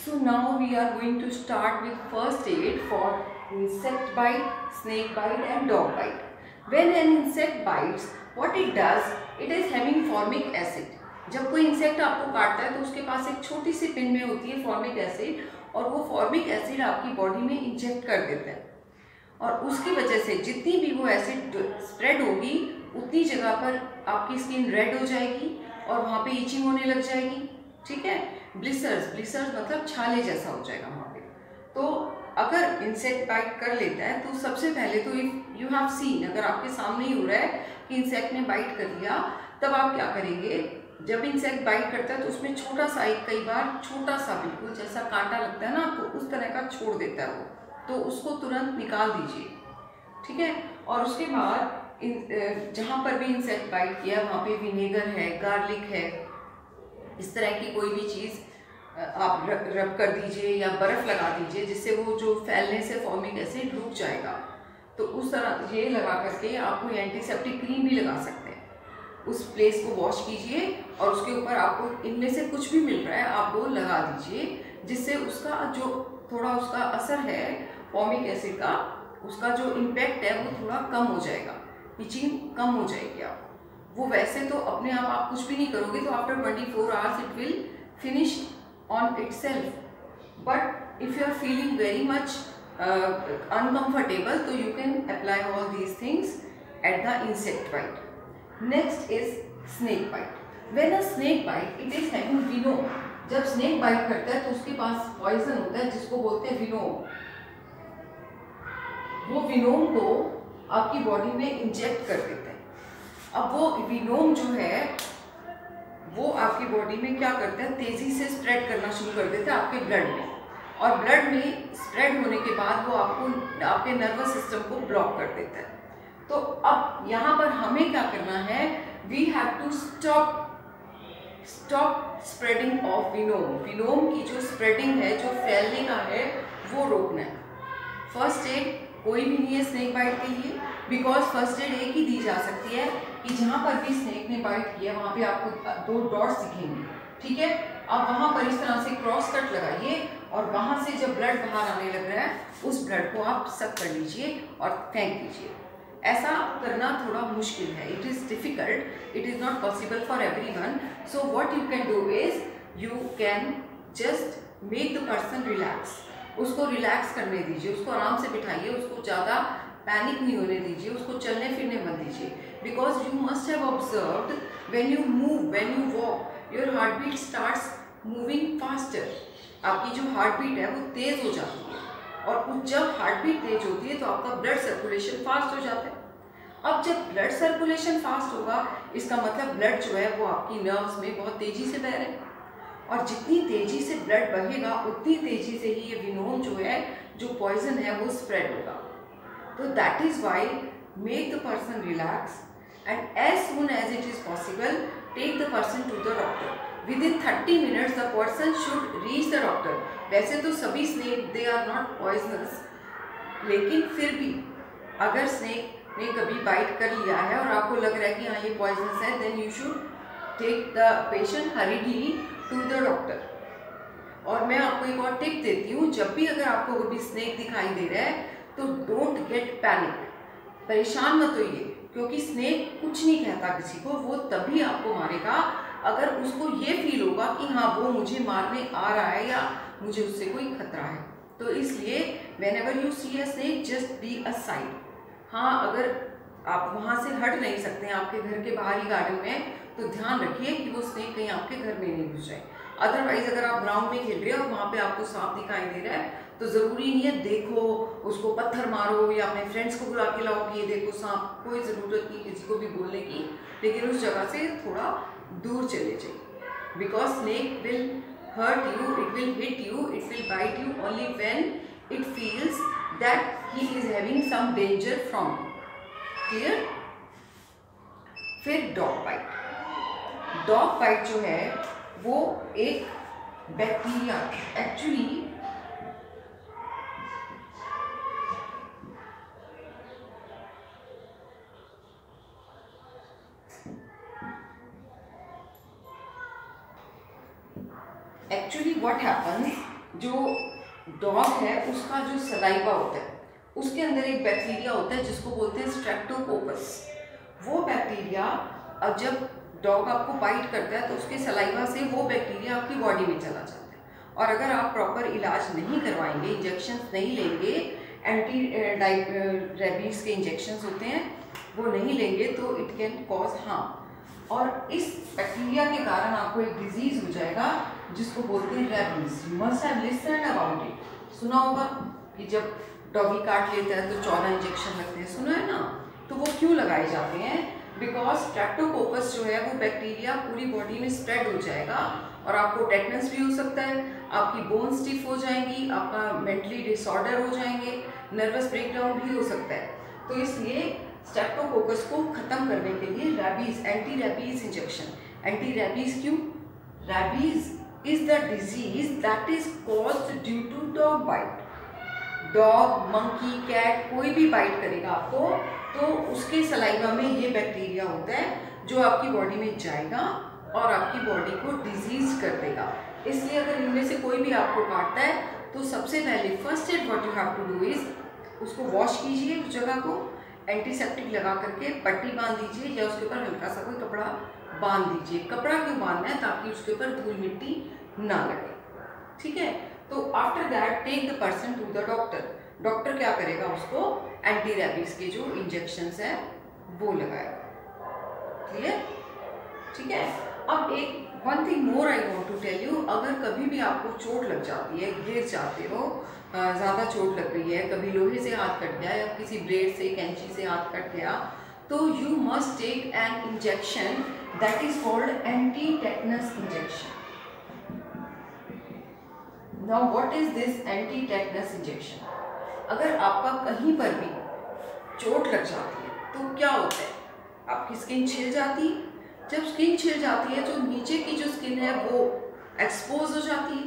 So now we are going to start with first aid for insect bite, snake bite and dog bite. When an insect bites, what it does, it is having formic acid. जब कोई insect आपको काटता है तो उसके पास एक छोटी C pin में होती है फॉर्मिक एसिड, और वो फॉर्मिक एसिड आपकी बॉडी में इंजेक्ट कर देता है, और उसकी वजह से जितनी भी वो एसिड स्प्रेड होगी उतनी जगह पर आपकी स्किन रेड हो जाएगी और वहाँ पे इचिंग होने लग जाएगी। ठीक है, ब्लिसर्स मतलब छाले जैसा हो जाएगा वहाँ पे। तो अगर इंसेक्ट बाइट कर लेता है तो सबसे पहले तो इफ यू हैव सीन, अगर आपके सामने ही हो रहा है कि इंसेक्ट ने बाइट कर लिया, तब आप क्या करेंगे, जब इंसेक्ट बाइट करता है तो उसमें छोटा सा, एक कई बार छोटा सा बिल्कुल जैसा कांटा लगता है ना आपको, उस तरह का छोड़ देता है वो, तो उसको तुरंत निकाल दीजिए। ठीक है, और उसके बाद जहाँ पर भी इंसेक्ट बाइट किया वहाँ पे विनेगर है, गार्लिक है, इस तरह की कोई भी चीज़ आप रब कर दीजिए या बर्फ़ लगा दीजिए, जिससे वो जो फैलने से फॉर्मिक एसिड रुक जाएगा। तो उस तरह ये लगा करके आप कोई एंटीसेप्टिक क्रीम भी लगा सकते हैं। उस प्लेस को वॉश कीजिए और उसके ऊपर आपको इनमें से कुछ भी मिल रहा है आप वो लगा दीजिए, जिससे उसका जो थोड़ा उसका असर है फॉर्मिक एसिड का, उसका जो इम्पैक्ट है वो थोड़ा कम हो जाएगा, इचिंग कम हो जाएगी आपको। वो वैसे तो अपने आप कुछ भी नहीं करोगे तो after 24 hours it will finish on itself, but if you are feeling very much uncomfortable, तो you can apply all these things at the insect bite. Next is snake bite. When a snake bite, it is having venom. जब snake bite करता है तो उसके पास poison होता है जिसको बोलते हैं venom. वो venom को आपकी बॉडी में इंजेक्ट कर देता है। अब वो venom जो है वो आपकी बॉडी में क्या करता है, तेजी से स्प्रेड करना शुरू कर देता है आपके ब्लड में, और ब्लड में स्प्रेड होने के बाद वो आपको आपके नर्वस सिस्टम को ब्लॉक कर देता है। तो अब यहाँ पर हमें क्या करना है, we have to stop spreading of venom की जो स्प्रेडिंग है, जो फैलने का है, वो रोकना है। फर्स्ट एड कोई भी नहीं है स्नेक बाइट के लिए, बिकॉज फर्स्ट एड एक ही दी जा सकती है कि जहाँ पर भी स्नेक ने बाइट किया वहाँ पे आपको 2 डॉट्स दिखेंगे। ठीक है, आप वहाँ पर इस तरह से क्रॉस कट लगाइए और वहाँ से जब ब्लड बाहर आने लग रहा है उस ब्लड को आप सक कर लीजिए और फेंक दीजिए। ऐसा करना थोड़ा मुश्किल है, it is difficult, it is not possible for everyone. So what you can do is you can just make the person relax, उसको रिलैक्स करने दीजिए, उसको आराम से बिठाइए, उसको ज़्यादा पैनिक नहीं होने दीजिए, उसको चलने फिरने मत दीजिए, because you must have observed when you move, when you walk, your heart beat starts moving faster. आपकी जो हार्ट बीट है वो तेज़ हो जाती है, और जब हार्ट बीट तेज होती है तो आपका ब्लड सर्कुलेशन फास्ट हो जाता है। अब जब ब्लड सर्कुलेशन फास्ट होगा इसका मतलब ब्लड जो है वो आपकी नर्व्स में बहुत तेज़ी से बह रहा है, और जितनी तेज़ी से ब्लड बहेगा उतनी तेज़ी से ही ये विनोम जो है, जो पॉइजन है, वो स्प्रेड होगा। तो that is why make the person relax and as soon as it is possible take the person to the doctor. Within 30 minutes the person should reach the doctor. वैसे तो सभी snake they are not poisonous, लेकिन फिर भी अगर snake ने कभी bite कर लिया है और आपको लग रहा है कि हाँ ये पॉइजनस है, then you should take the patient hurriedly to the doctor. और मैं आपको एक और टिप देती हूँ, जब भी अगर आपको कभी स्नेक दिखाई दे रहा है तो डोंट गेट पैनिक, परेशान मत होइए, क्योंकि स्नेक कुछ नहीं कहता किसी को, वो तभी आपको मारेगा अगर उसको ये फील होगा कि हाँ वो मुझे मारने आ रहा है या मुझे उससे कोई खतरा है। तो इसलिए whenever you see a snake just be aside. हाँ, अगर आप वहाँ से हट नहीं सकते हैं आपके घर के बाहरी गार्डन में, तो ध्यान रखिए कि वो स्नेक कहीं आपके घर में नहीं घुस जाए। अदरवाइज अगर आप ग्राउंड में खेल रहे हो और वहाँ पे आपको सांप दिखाई दे रहा है तो ज़रूरी नहीं है देखो उसको पत्थर मारो या अपने फ्रेंड्स को बुला के लाओ कि ये देखो सांप, कोई ज़रूरत नहीं किसी को भी बोलने की, लेकिन उस जगह से थोड़ा दूर चले जाइए, because snake will hurt you, it will hit you, it will bite you only when it feels that he is having some danger from you. Clear? फिर डॉग बाइट। डॉग बाइट जो है वो एक बैक्टीरिया, एक्चुअली what happens, जो dog है उसका जो saliva होता है उसके अंदर एक बैक्टीरिया होता है जिसको बोलते हैं स्ट्रेप्टोकोकस। वो बैक्टीरिया अब जब डॉग आपको बाइट करता है तो उसके सलाइवा से वो बैक्टीरिया आपकी बॉडी में चला जाता है, और अगर आप प्रॉपर इलाज नहीं करवाएंगे, इंजेक्शन नहीं लेंगे, एंटी रेबीज के इंजेक्शंस होते हैं वो नहीं लेंगे तो इट कैन कॉज हार्म। और इस बैक्टीरिया के कारण आपको एक डिजीज हो जाएगा जिसको बोलते हैं rabies. You must have listened about it. सुना होगा कि जब डॉगी काट लेता है तो 14 इंजेक्शन लगते हैं, सुना है ना? तो वो क्यों लगाए जाते हैं? बिकॉज स्ट्रेप्टोकोकस जो है वो बैक्टीरिया पूरी बॉडी में स्प्रेड हो जाएगा और आपको टेटनस भी हो सकता है, आपकी बोन स्टिफ हो जाएंगी, आपका मेंटली डिसऑर्डर हो जाएंगे, नर्वस ब्रेकडाउन भी हो सकता है। तो इसलिए स्ट्रेप्टोकोकस को खत्म करने के लिए rabies, anti rabies injection. Anti rabies क्यों? Rabies is the disease that is caused due to dog bite. Dog, monkey, cat कोई भी बाइट करेगा आपको तो उसके सलाइवा में ये बैक्टीरिया होता है जो आपकी बॉडी में जाएगा और आपकी बॉडी को डिजीज कर देगा। इसलिए अगर इनमें से कोई भी आपको काटता है तो सबसे पहले first aid what you have to do is उसको वॉश कीजिए, उस जगह को एंटीसेप्टिक लगा करके पट्टी बांध दीजिए या उसके ऊपर हल्का सा कोई कपड़ा बांध दीजिए। कपड़ा क्यों बांधना है? ताकि उसके ऊपर धूल मिट्टी ना लगे, ठीक है? तो after that take the person to the doctor. Doctor क्या करेगा? उसको एंटी रैबीज के जो इंजेक्शंस है वो लगाएगा। क्लियर? ठीक है। अब एक one thing more I want to tell you, अगर कभी भी आपको चोट लग जाती है, गिर जाते हो, ज़्यादा चोट लग रही है, कभी लोहे से हाथ कट गया या किसी ब्लेड से, कैंची से हाथ कट गया, तो you must take an injection that is called anti tetanus injection. Now what is this anti tetanus injection? अगर आपका कहीं पर भी चोट लग जाती है तो क्या होता है? आपकी स्किन छिल जाती है। जब स्किन छिल जाती है, जो नीचे की जो स्किन है वो एक्सपोज हो जाती है,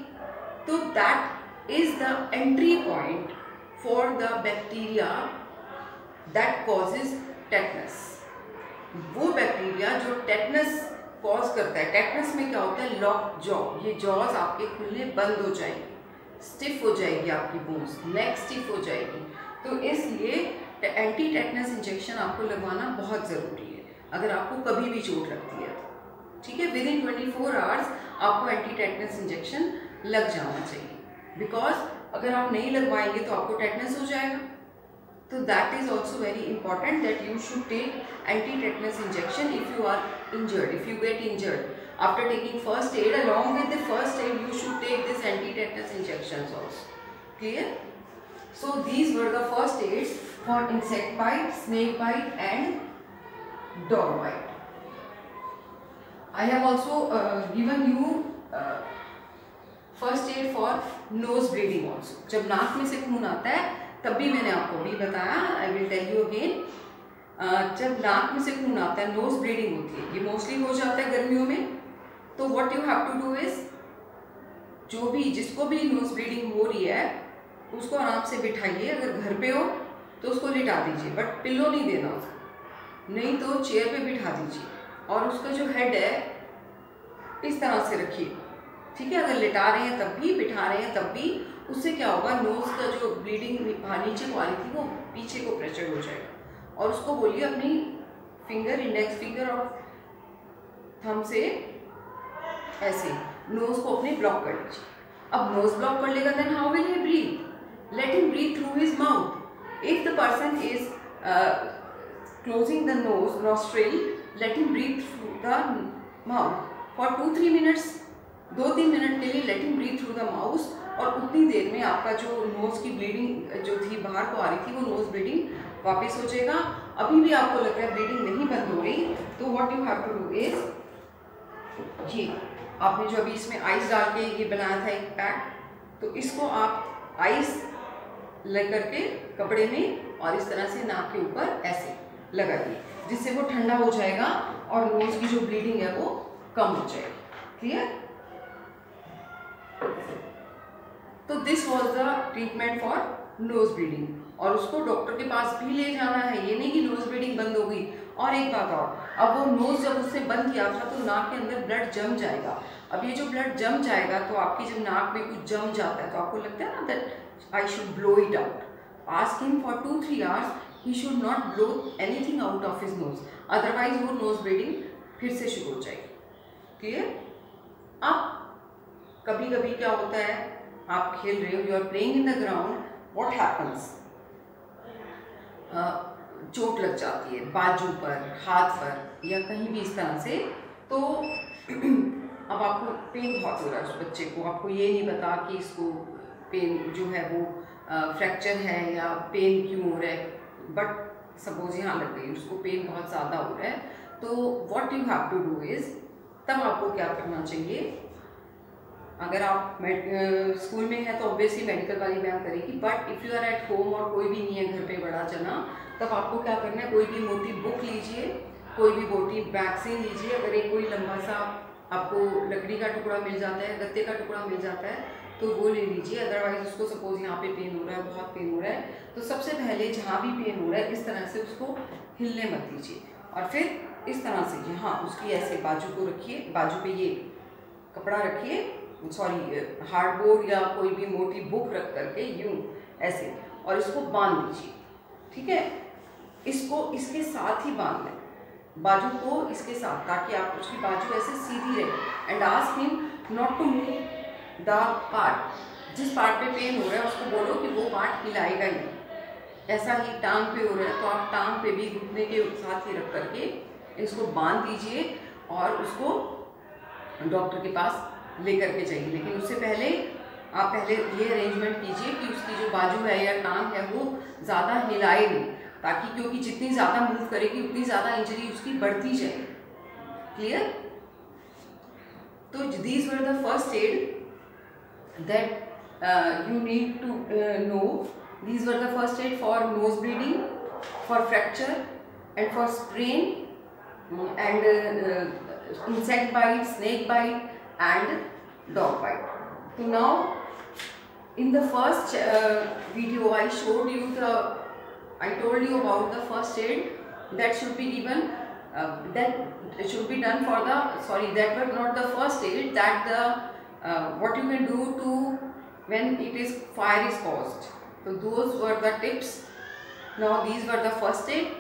तो that is the entry point for the bacteria that causes tetanus. वो बैक्टीरिया जो टेटनस कॉज करता है, टेटनस में क्या होता है? लॉक जॉ, ये जॉज आपके खुलने बंद हो जाएंगे, स्टिफ हो जाएगी आपकी बोन्स, नेक स्टिफ हो जाएगी। तो इसलिए एंटी टेटनस इंजेक्शन आपको लगवाना बहुत ज़रूरी है अगर आपको कभी भी चोट लगती है तो, ठीक है? विद इन 24 आवर्स आपको एंटी टेटनस इंजेक्शन लग जाना चाहिए, बिकॉज अगर आप नहीं लगवाएंगे तो आपको टेटनस हो जाएगा। तो that is also very important that you should take anti tetanus injection if you are injured, if you get injured. After taking first aid, along with the first aid, you should take this anti-tetanus injections also. Clear? So these were the first aids for insect bite, snake bite, and dog bite. I have also given you first aid for nose bleeding also. जब नाक में से खून आता है तब भी मैंने आपको भी बताया, I will tell you again. जब नाक में से खून आता है, नोज ब्लीडिंग होती है, ये मोस्टली हो जाता है गर्मियों में। तो what you have to do is, जो भी जिसको भी नोज ब्लीडिंग हो रही है उसको आराम से बिठाइए। अगर घर पे हो तो उसको लिटा दीजिए, बट पिल्लो नहीं देना उसको, नहीं तो चेयर पे बिठा दीजिए और उसका जो हेड है इस तरह से रखिए, ठीक है? अगर लिटा रहे हैं तब भी, बिठा रहे हैं तब भी, उससे क्या होगा? नोज का जो ब्लीडिंग नीचे को आ रही थी वो पीछे को प्रेशर हो जाएगा। और उसको बोलिए अपनी फिंगर, इंडेक्स फिंगर और थंब से ऐसे नोज को अपने ब्लॉक कर लीजिए। अब नोज ब्लॉक कर लेगा, then how will he breathe? Let him breathe through his mouth. If the person is closing the nose nostril, let him breathe through the mouth for 2-3 minutes. 2-3 minute के लिए let him breathe through the mouth, और उतनी देर में आपका जो knows की bleeding जो थी बाहर को आ रही थी वो नोज ब्लीडिंग वापस हो जाएगा। अभी भी आपको लग रहा है ब्लीडिंग नहीं बंद हो रही, तो what you have to do is, ये आपने जो अभी इसमें आइस डाल के ये बनाया था एक पैक, तो इसको आप आइस लग करके कपड़े में और इस तरह से नाक के ऊपर ऐसे लगाइए, जिससे वो ठंडा हो जाएगा और नोज की जो ब्लीडिंग है वो कम हो जाएगी। क्लियर? तो this was the treatment for nose bleeding, और उसको डॉक्टर के पास भी ले जाना है। ये नहीं कि नोज ब्लीडिंग बंद हो गई। और एक बात और, अब वो नोज जब उसने बंद किया था तो नाक के अंदर ब्लड जम जाएगा। अब ये जो ब्लड जम जाएगा तो आपकी जब नाक में कुछ जम जाता है तो आपको लगता है ना that I should blow it out. Ask him for 2-3 hours, he should not blow anything out of his nose, otherwise वो नोज ब्लीडिंग फिर से शुरू हो जाएगी. क्लियर? अब कभी कभी क्या होता है, आप खेल रहे हो, you are playing in the ground, what happens, चोट लग जाती है बाजू पर, हाथ पर या कहीं भी इस तरह से, तो अब आपको पेन बहुत हो रहा है उस बच्चे को, आपको ये नहीं पता कि इसको पेन जो है वो फ्रैक्चर है या पेन क्यों हो रहा है, बट सपोज यहाँ लग गई, उसको पेन बहुत ज़्यादा हो रहा है, तो what you have to do is, तब आपको क्या करना चाहिए, अगर आप स्कूल में है तो ऑब्वियसली मेडिकल वाली मैम करेगी, but if you are at home और कोई भी नहीं है घर पे बड़ा जना, तब आपको क्या करना है, कोई भी मोटी बुक लीजिए, कोई भी मोटी वैक्सीन लीजिए, अगर एक कोई लंबा सा आपको लकड़ी का टुकड़ा मिल जाता है, गत्ते का टुकड़ा मिल जाता है तो वो ले लीजिए, अदरवाइज उसको सपोज यहाँ पे पेन हो रहा है, बहुत पेन हो रहा है, तो सबसे पहले जहाँ भी पेन हो रहा है इस तरह से उसको हिलने मत दीजिए, और फिर इस तरह से यहाँ उसकी ऐसे बाजू को रखिए, बाजू पे ये कपड़ा रखिए, सॉरी हार्डबोर्ड या कोई भी मोटी बुक रख करके यूँ ऐसे, और इसको बांध दीजिए. ठीक है, इसको इसके साथ ही बांध लें, बाजू को इसके साथ, ताकि आप उसकी बाजू ऐसे सीधी रहे. And ask him not to move the part, जिस पार्ट पे पेन हो रहा है उसको बोलो कि वो पार्ट हिलाएगा ही. ऐसा ही टांग पे हो रहा है तो आप टांग पे भी घुटने के साथ ही रख करके इसको बांध दीजिए और उसको डॉक्टर के पास लेकर के जाइए. लेकिन उससे पहले आप पहले ये अरेंजमेंट कीजिए कि उसकी जो बाजू है या टांग है वो ज़्यादा हिलाए नहीं, ताकि क्योंकि जितनी ज़्यादा मूव करेगी उतनी ज़्यादा इंजरी उसकी बढ़ती जाएगी. क्लियर? तो these were the first aid that you need to know. These were the first aid for nose bleeding, for fracture, and for sprain, and insect bite, snake bite, and dog bite. So now, in the first video, I showed you I told you about the first aid that should be given. That should be done for the. Sorry, that were not the first aid. That the what you can do to when it is fire is caused. So those were the tips. Now these were the first aid.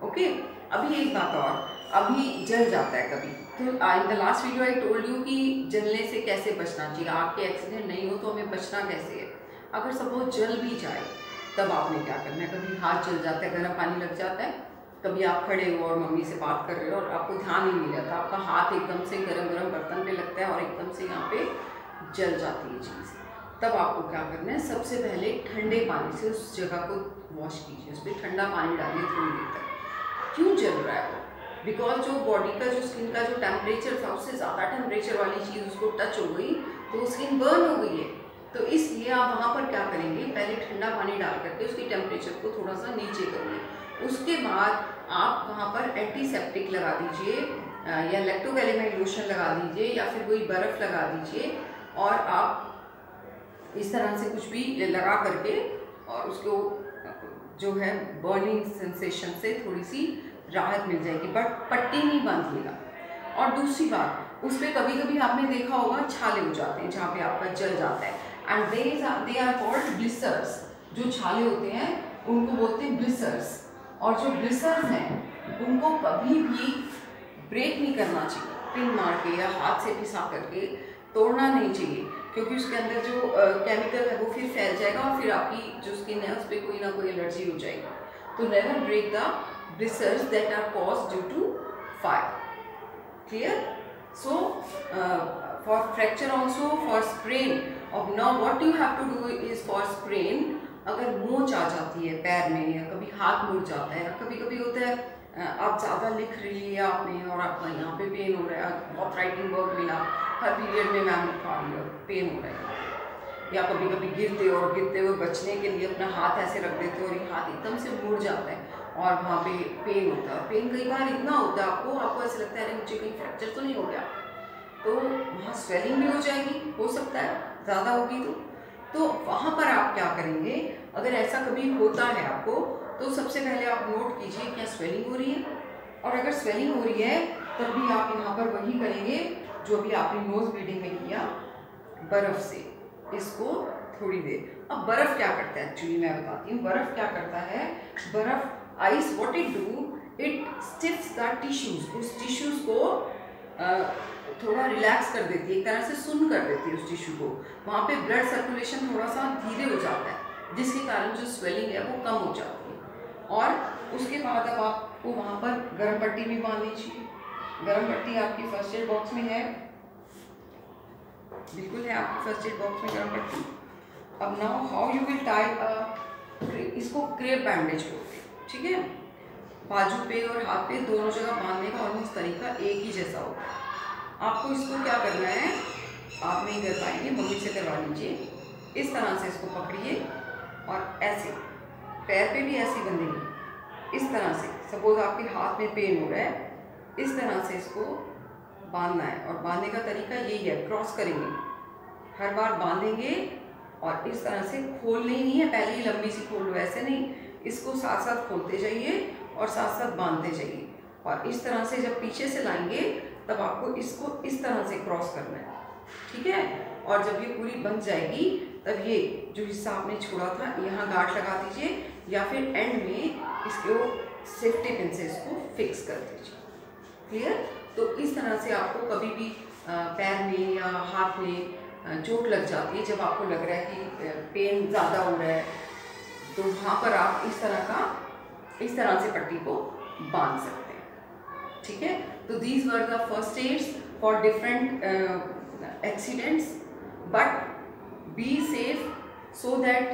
Okay. अभी एक बात और, अभी जल जाता है कभी, तो in the last video I told you कि जलने से कैसे बचना चाहिए, आग के एक्सीडेंट नहीं हो तो हमें बचना कैसे है. अगर सपोज जल भी जाए तब आपने क्या करना है, कभी हाथ जल जाता है, गर्म पानी लग जाता है, कभी आप खड़े हो और मम्मी से बात कर रहे हो और आपको ध्यान ही नहीं रहता, आपका हाथ एकदम से गरम गरम बर्तन पे लगता है और एकदम से यहाँ पे जल जाती है चीज़, तब आपको क्या करना है, सबसे पहले ठंडे पानी से उस जगह को वॉश कीजिए, उस पर ठंडा पानी डालिए थोड़ी देर तक. क्यों जल रहा है वो? बिकॉज जो बॉडी का जो स्किन का जो टेम्परेचर था उससे ज़्यादा टेम्परेचर वाली चीज़ उसको टच हो गई तो स्किन बर्न हो गई है. तो इसलिए आप वहाँ पर क्या करेंगे, पहले ठंडा पानी डाल करके उसकी टेम्परेचर को थोड़ा सा नीचे करिए. उसके बाद आप वहाँ पर एंटीसेप्टिक लगा दीजिए या लैक्टोकैलेमाइड लोशन लगा दीजिए या फिर कोई बर्फ़ लगा दीजिए, और आप इस तरह से कुछ भी लगा करके और उसको जो है बर्निंग सेंसेशन से थोड़ी सी राहत मिल जाएगी, बट पट्टी नहीं बांधिएगा. और दूसरी बात, उस पर कभी कभी आपने देखा होगा छाले हो जाते हैं जहाँ पे आपका जल जाता है, एंड दे आर कॉल्ड ब्लिसर्स. जो छाले होते हैं उनको बोलते हैं ब्लिसर्स, और जो ब्लिसर्स हैं उनको कभी भी ब्रेक नहीं करना चाहिए, पिन मार के या हाथ से पिसा करके तोड़ना नहीं चाहिए, क्योंकि उसके अंदर जो केमिकल है वो फिर फैल जाएगा और फिर आपकी जो स्किन है उस पर कोई ना कोई एलर्जी हो जाएगी. तो never break the blisters that are caused due to fire. Clear? So for fracture also, for sprain. और now what you have to do is for sprain, अगर मोच आ जाती है पैर में या कभी हाथ मुड़ जाता है, कभी कभी होता है आप ज़्यादा लिख रही है आपने और आपका यहाँ पे पेन हो रहा है, बहुत राइटिंग वर्क मिला, हर पीरियड में मैम लिखा रही है और पेन हो रहा है, या कभी कभी गिरते हो और गिरते हुए बचने के लिए अपना हाथ ऐसे रख देते हो और ये हाथ एकदम से मुड़ जाता है और वहाँ पे पेन होता है. पेन कई बार इतना होता है आपको ऐसे लगता है अरे मुझे कहीं फ्रैक्चर तो नहीं हो गया, तो वहाँ स्वेलिंग भी हो जाएगी, हो सकता है ज़्यादा होगी तो वहाँ पर आप क्या करेंगे, अगर ऐसा कभी होता है आपको तो सबसे पहले आप नोट कीजिए क्या स्वेलिंग हो रही है, और अगर स्वेलिंग हो रही है तब भी आप यहाँ पर वही करेंगे जो भी आपने नोज ब्लीडिंग में किया, बर्फ से इसको थोड़ी देर। अब बर्फ क्या करता है, एक्चुअली मैं बताती हूँ बर्फ क्या करता है। बर्फ, ice, what it do, it stiffs the tissues, उस टिश्यूज को थोड़ा रिलैक्स कर देती है, एक तरह से सुन्न कर देती है उस टिश्यू को। वहाँ पे ब्लड सर्कुलेशन थोड़ा सा धीरे हो जाता है, जिसके कारण जो स्वेलिंग है वो कम हो जाती है। और उसके बाद अब आपको वहाँ पर गर्म पट्टी भी बांध लीजिए। गर्म पट्टी आपकी फर्स्ट एड बॉक्स में है, बिल्कुल है आपकी फर्स्ट एड बॉक्स में गर्म पट्टी। अब now how you will tie, इसको क्रेप बैंडेज बोलते हैं, ठीक है। बाजू पे और हाथ पे दोनों जगह बांधने का ऑलमोस्ट तरीका एक ही जैसा होता है। आपको इसको क्या करना है, आप नहीं कर पाएंगे, मम्मी से करवा लीजिए। इस तरह से इसको पकड़िए और ऐसे पैर पे भी ऐसे बंधेंगे, इस तरह से। सपोज आपके हाथ में पेन हो रहा है, इस तरह से इसको बांधना है। और बांधने का तरीका यही है, क्रॉस करेंगे, हर बार बांधेंगे और इस तरह से खोलनी नहीं है, पहले ही लंबी सी खोल लो, ऐसे नहीं, इसको साथ साथ खोलते जाइए और साथ साथ बांधते जाइए। और इस तरह से जब पीछे से लाएंगे तब आपको इसको इस तरह से क्रॉस करना है, ठीक है। और जब ये पूरी बन जाएगी तब ये जो हिस्सा आपने छोड़ा था यहाँ गांठ लगा दीजिए, या फिर एंड में इसको सेफ्टी पिन से इसको फिक्स कर दीजिए। क्लियर। तो इस तरह से आपको कभी भी पैर में या हाथ में चोट लग जाती है, जब आपको लग रहा है कि पेन ज़्यादा हो रहा है, तो वहाँ पर आप इस तरह से पट्टी को बांध सकते हैं, ठीक है। तो these were the first aids for different accidents, but be safe so that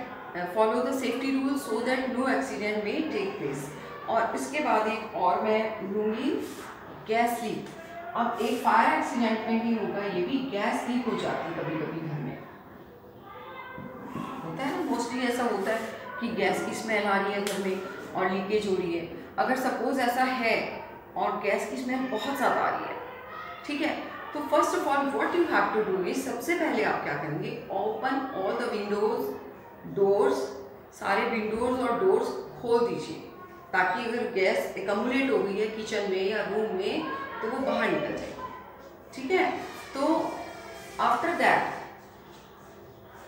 follow the safety rule so that no accident may take place. और इसके बाद एक और मैं लूँगी, गैस लीक। अब एक फायर एक्सीडेंट में भी होगा, ये भी गैस लीक हो जाती है कभी कभी घर में, होता है ना, मोस्टली ऐसा होता है कि गैस की स्मेल आ रही है घर में और लीकेज हो रही है। अगर सपोज ऐसा है और गैस की स्मेल बहुत ज़्यादा आ रही है, ठीक है, तो first of all what you have to do is, सबसे पहले आप क्या करेंगे, open all the windows, doors, सारे विंडोज और डोर्स खोल दीजिए, ताकि अगर गैस एकमुलेट हो गई है किचन में या रूम में तो वो बाहर निकल जाए, ठीक है। तो after that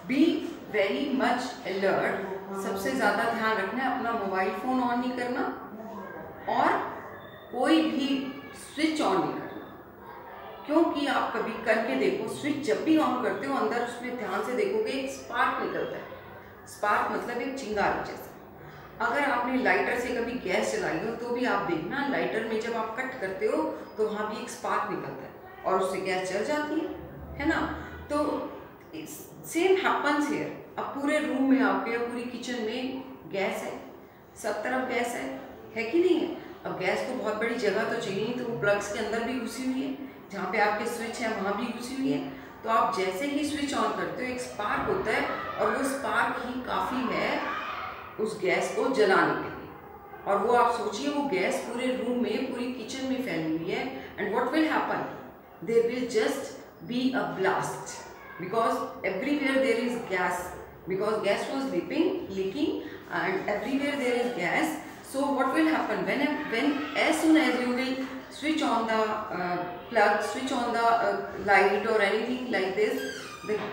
be very much alert, सबसे ज़्यादा ध्यान रखना है अपना मोबाइल फ़ोन ऑन नहीं करना और कोई भी स्विच ऑन नहीं करना, क्योंकि आप कभी करके देखो, स्विच जब भी ऑन करते हो अंदर उसमें ध्यान से देखोगे एक स्पार्क निकलता है। स्पार्क मतलब एक चिंगारी जैसा। अगर आपने लाइटर से कभी गैस जलाई हो तो भी आप देखना, लाइटर में जब आप कट करते हो तो वहाँ भी एक स्पार्क निकलता है और उससे गैस जल जाती है ना। तो सेम हैपन्स हियर। अब पूरे रूम में आपके या पूरी किचन में गैस है, सब तरफ गैस है कि नहीं है। अब गैस को बहुत बड़ी जगह तो चाहिए नहीं, तो वो प्लग्स के अंदर भी घुसी हुई है, जहाँ पे आपके स्विच है वहाँ भी घुसी हुई है। तो आप जैसे ही स्विच ऑन करते हो एक स्पार्क होता है और वो स्पार्क ही काफ़ी है उस गैस को जलाने के लिए। और वो आप सोचिए वो गैस पूरे रूम में, पूरी किचन में फैली हुई है, and what will happen, there will just be a blast, because everywhere there is gas, because gas was leaking and everywhere there is gas. So what will happen when as soon as you will switch on the plug, switch on the light or anything like this,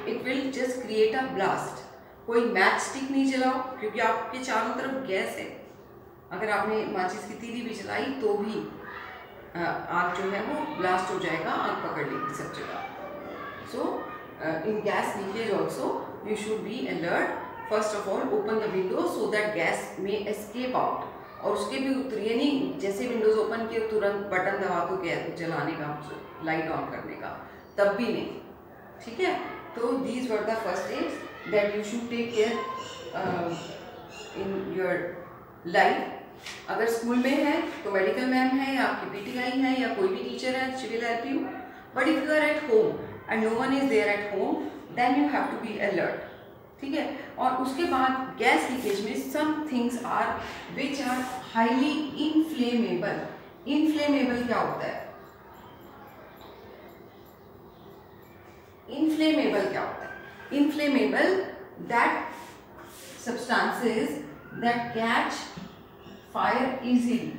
it will just create a blast. कोई match stick नहीं जलाओ, क्योंकि आपके चारों तरफ gas है। अगर आपने माचिस की तीली भी जलाई तो भी आग जो है वो ब्लास्ट हो जाएगा, आग पकड़ लेगी सब जगह। सो in gas leakage also you should be alert. First of all open the window so that gas may escape out. और उसके भी उतरिए नहीं, जैसे विंडोज ओपन किए तुरंत बटन दबा दो गैस जलाने का, लाइट ऑन करने का, तब भी नहीं, ठीक है। तो these were the first aids that you should take care in your life. अगर स्कूल में है तो मेडिकल मैम है या आपकी पीटीआई है या कोई भी टीचर है, she will help you. But if you are at home and no one is there at home, then you have to be alert, ठीक है। और उसके बाद गैस लीकेज में some things are which are highly inflammable. Inflammable क्या होता है? Inflammable क्या होता है? Inflammable that substances that catch fire easily.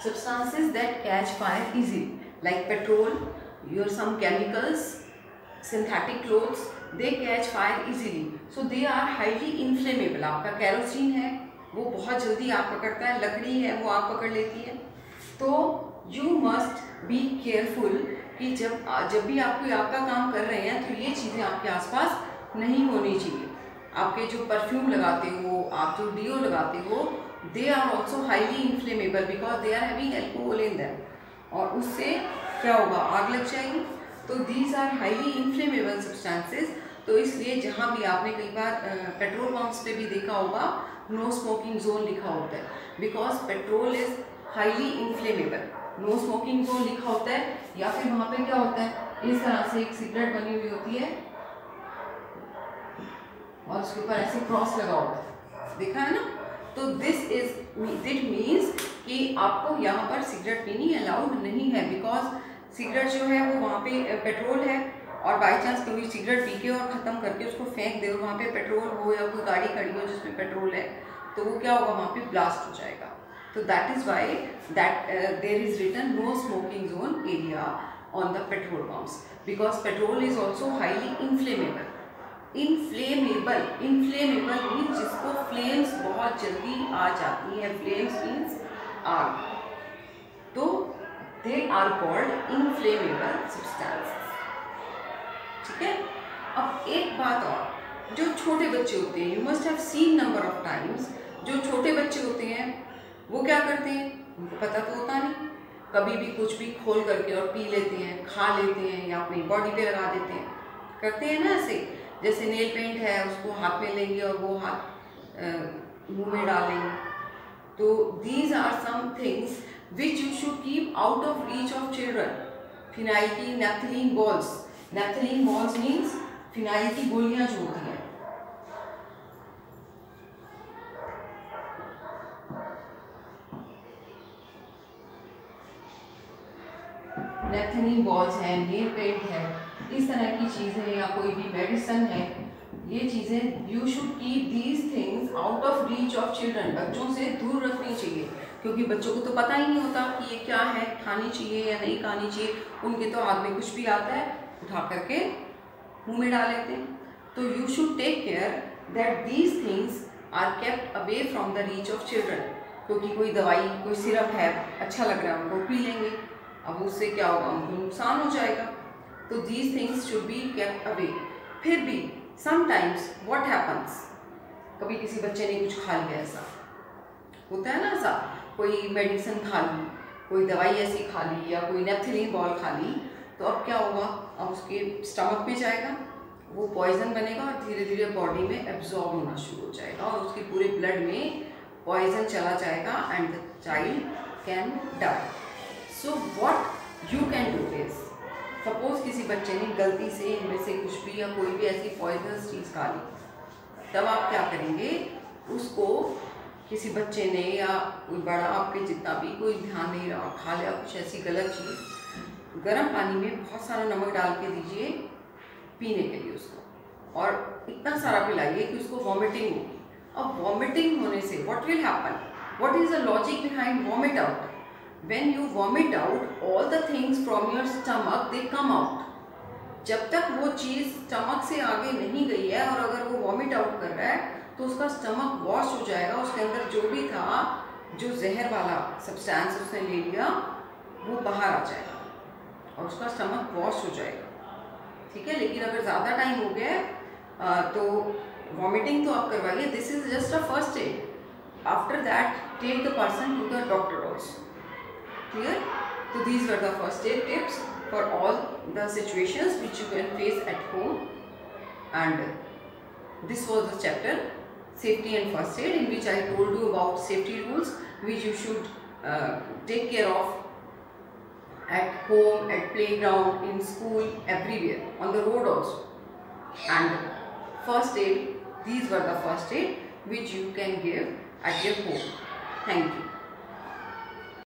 substances that catch fire easily, like petrol, some chemicals, synthetic clothes, they catch fire easily, so they are highly inflammable. आपका kerosene है वो बहुत जल्दी आग पकड़ता है, लकड़ी है वो आग पकड़ लेती है। तो you must be careful कि जब भी आप कोई आग का काम कर रहे हैं तो ये चीज़ें आपके आसपास नहीं होनी चाहिए। आपके जो परफ्यूम लगाते हो, आप जो डिओ लगाते हो, they are also highly inflammable because they are having alcohol in them, और उससे क्या होगा, आग लग जाएगी। तो these are highly inflammable substances. तो इसलिए जहाँ भी आपने कई बार पेट्रोल पंप्स पे भी देखा होगा नो स्मोकिंग जोन लिखा होता है, because petrol is highly inflammable. No smoking zone लिखा होता है, या फिर वहाँ पे क्या होता है, इस तरह से एक सिगरेट बनी हुई होती है और उसके ऊपर ऐसे क्रॉस लगा होता है, देखा है ना। तो दिट मीन्स कि आपको यहाँ पर सिगरेट पीनी अलाउड नहीं है, बिकॉज सिगरेट जो है वो वहाँ पे पेट्रोल है, और बाई चांस कभी सिगरेट पी के और ख़त्म करके उसको फेंक दे, और वहाँ पे पेट्रोल हो या कोई गाड़ी खड़ी हो जिसमें पेट्रोल है, तो वो क्या होगा, वहाँ पे ब्लास्ट हो जाएगा। तो that is why that there is written no smoking zone area on the petrol pumps, because petrol is also highly inflammable. Inflammable means जिसको फ्लेम्स बहुत जल्दी आ जाती है, फ्लेम्स मीन्स आग, तो they are called inflammable substances. ठीक है। अब एक बात और, जो छोटे बच्चे होते हैं, you must have seen number of times, जो छोटे बच्चे होते हैं वो क्या करते हैं, उनको पता तो होता नहीं, कभी भी कुछ भी खोल करके और पी लेते हैं, खा लेते हैं, या अपनी बॉडी पे लगा देते हैं, करते हैं ना ऐसे। जैसे नेल पेंट है उसको हाथ में लेंगे और वो हाथ मुंह में डालेंगे। तो these are some things which you should keep out of reach of children. Phenyl की naphthalene balls, naphthalene balls means phenyl की गोलियां जो होती हैं, नेफ्थलीन बॉल्स हैं, नेल पेंट है, इस तरह की चीज़ें, या कोई भी मेडिसिन है, ये चीज़ें you should keep these things out of reach of children. बच्चों से दूर रखनी चाहिए, क्योंकि बच्चों को तो पता ही नहीं होता कि ये क्या है, खानी चाहिए या नहीं खानी चाहिए। उनके तो हाथ में कुछ भी आता है उठा करके मुंह में डाल लेते हैं। तो you should take care that these things are kept away from the reach of children, क्योंकि कोई दवाई, कोई सिरप है, अच्छा लग रहा है उनको, पी लेंगे, अब उससे क्या होगा, उनको नुकसान हो जाएगा। तो these things should be kept away. फिर भी समटाइम्स व्हाट हैपन्स, कभी किसी बच्चे ने कुछ खा लिया, ऐसा होता है ना, ऐसा कोई मेडिसिन खा ली, कोई दवाई ऐसी खा ली, या कोई नेफ्थलीन बॉल खा ली, तो अब क्या होगा, अब उसके स्टमक में जाएगा, वो पॉइजन बनेगा और धीरे धीरे बॉडी में एब्जॉर्ब होना शुरू हो जाएगा, और उसके पूरे ब्लड में पॉइजन चला जाएगा and the child can die. So what you can do is, suppose किसी बच्चे ने गलती से इनमें से कुछ भी या कोई भी ऐसी पॉइजनस चीज़ खा ली, तब आप क्या करेंगे, उसको किसी बच्चे ने या कोई बड़ा आपके जितना भी कोई ध्यान नहीं रहा खा लिया कुछ ऐसी गलत चीज़, गर्म पानी में बहुत सारा नमक डाल के दीजिए पीने के लिए उसको, और इतना सारा पिलाइए कि उसको वॉमिटिंग होगी। अब वॉमिटिंग होने से what will happen, what is the logic behind vomit out? When you vomit out, all the things from your stomach they come out. जब तक वो चीज़ स्टमक से आगे नहीं गई है और अगर वो वॉमिट आउट कर रहा है तो उसका स्टमक वॉश हो जाएगा, उसके अंदर जो भी था, जो जहर वाला सब्सटेंस उसने ले लिया वो बाहर आ जाएगा और उसका स्टमक वॉश हो जाएगा। ठीक है, लेकिन अगर ज़्यादा टाइम हो गया तो वॉमिटिंग तो आप करवाइए, this is just a first aid. After that take the person to the doctor also. Clear? So these were the first aid tips for all the situations which you can face at home, and this was the chapter safety and first aid, in which I told you about safety rules which you should take care of at home, at playground, in school, everywhere, on the road also. And first aid, these were the first aid which you can give at your home. Thank you.